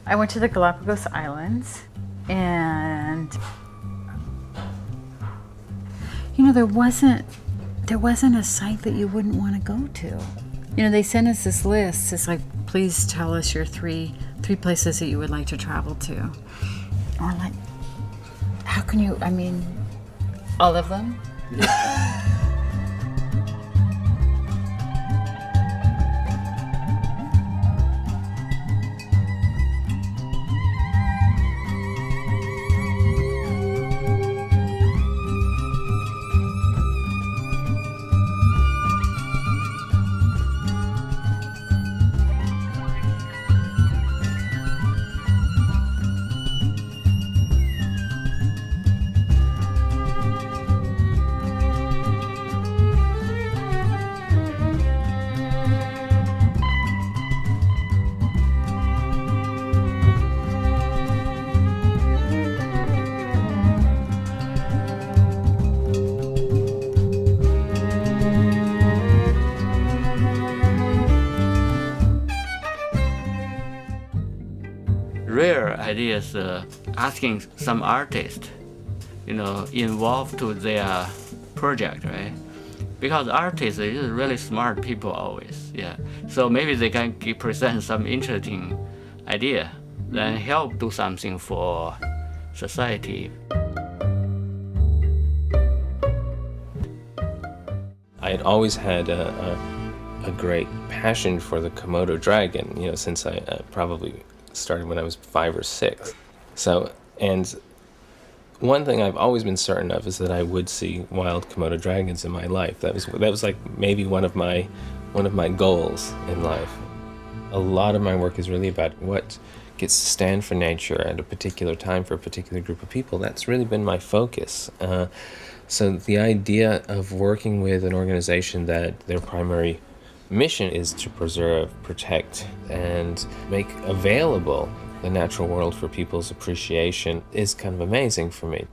I went to the Galapagos Islands, and there wasn't a site that you wouldn't want to go to. They sent us this list. It's like, please tell us your three places that you would like to travel to. And we're like, how can you? All of them. Rare ideas, asking some artist, involved to their project, right? Because artists are really smart people always, yeah. So maybe they can present some interesting idea, then help do something for society. I had always had a great passion for the Komodo dragon, since I probably started when I was 5 or 6. So, and one thing I've always been certain of is that I would see wild Komodo dragons in my life. That was like maybe one of my goals in life. A lot of my work is really about what gets to stand for nature at a particular time for a particular group of people. That's really been my focus. So the idea of working with an organization that their primary mission is to preserve, protect, and make available the natural world for people's appreciation is kind of amazing for me.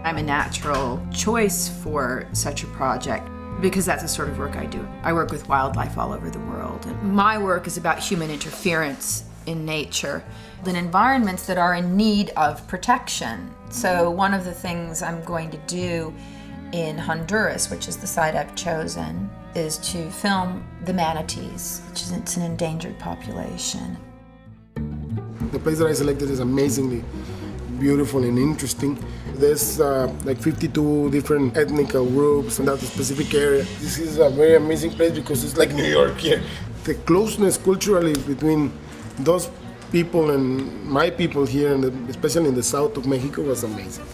I'm a natural choice for such a project because that's the sort of work I do. I work with wildlife all over the world. And my work is about human interference in nature, in environments that are in need of protection. So one of the things I'm going to do in Honduras, which is the site I've chosen, is to film the manatees, it's an endangered population. The place that I selected is amazingly beautiful and interesting. There's like 52 different ethnic groups in that specific area. This is a very amazing place because it's like New York here. The closeness culturally between those people and my people here, and especially in the south of Mexico, was amazing.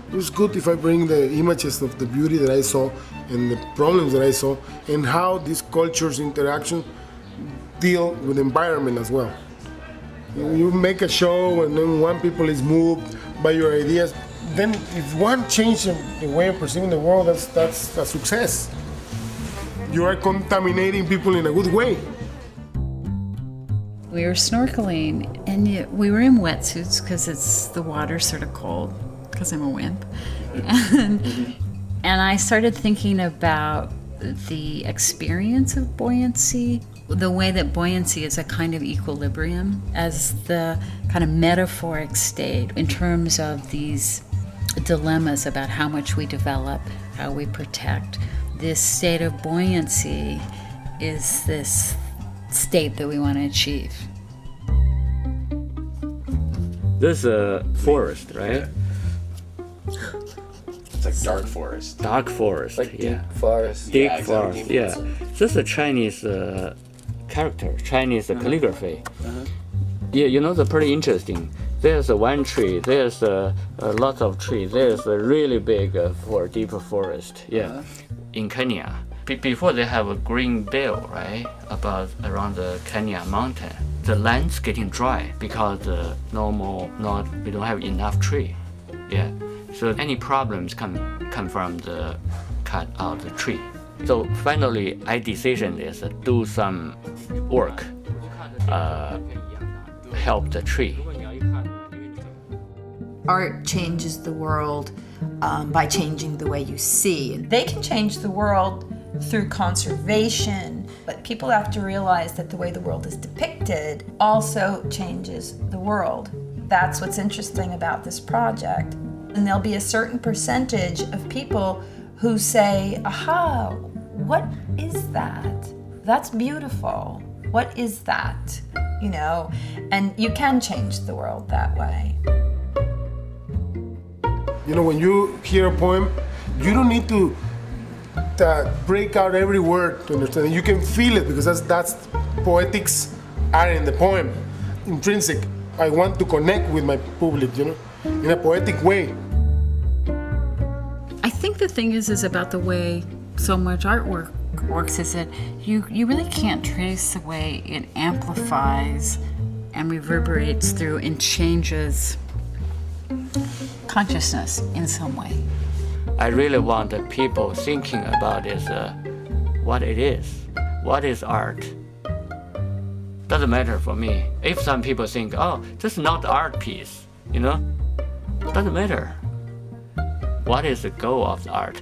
It was good if I bring the images of the beauty that I saw and the problems that I saw and how these cultures' interaction deal with the environment as well. You make a show and then one people is moved by your ideas. Then if one changes the way of perceiving the world, that's a success. You are contaminating people in a good way. We were snorkeling, and we were in wetsuits because the water's sort of cold, because I'm a wimp. And I started thinking about the experience of buoyancy, the way that buoyancy is a kind of equilibrium as the kind of metaphoric state in terms of these dilemmas about how much we develop, how we protect. This state of buoyancy is this state that we want to achieve. This is a forest, right? It's like dark forest. Dark forest, like yeah. Deep forest. Deep Yeah, forest, exactly. yeah. This is a Chinese character, Chinese calligraphy. Yeah, they're pretty interesting. There's one tree, there's a lot of trees, there's a really big for deep forest, yeah. In Kenya, before they have a green belt, right, around the Kenya mountain. The land's getting dry because we don't have enough tree, yeah. So any problems come from the cut out the tree. So finally, my decision is do some work, help the tree. Art changes the world by changing the way you see. And they can change the world through conservation, But people have to realize that the way the world is depicted also changes the world. That's what's interesting about this project. And there'll be a certain percentage of people who say, aha, what is that? That's beautiful. What is that? You know, and you can change the world that way. You know, when you hear a poem, you don't need to break out every word to understand it. You can feel it because that's poetics are in the poem, intrinsic. I want to connect with my public, you know, in a poetic way. I think the thing is about the way so much artwork works is that you really can't trace the way it amplifies and reverberates through and changes consciousness in some way. I really want the people thinking about is what it is. What is art? Doesn't matter for me. If some people think, oh, this is not art piece, you know, doesn't matter. What is the goal of the art?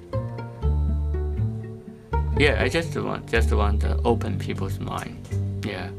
Yeah, I just want to open people's mind. Yeah.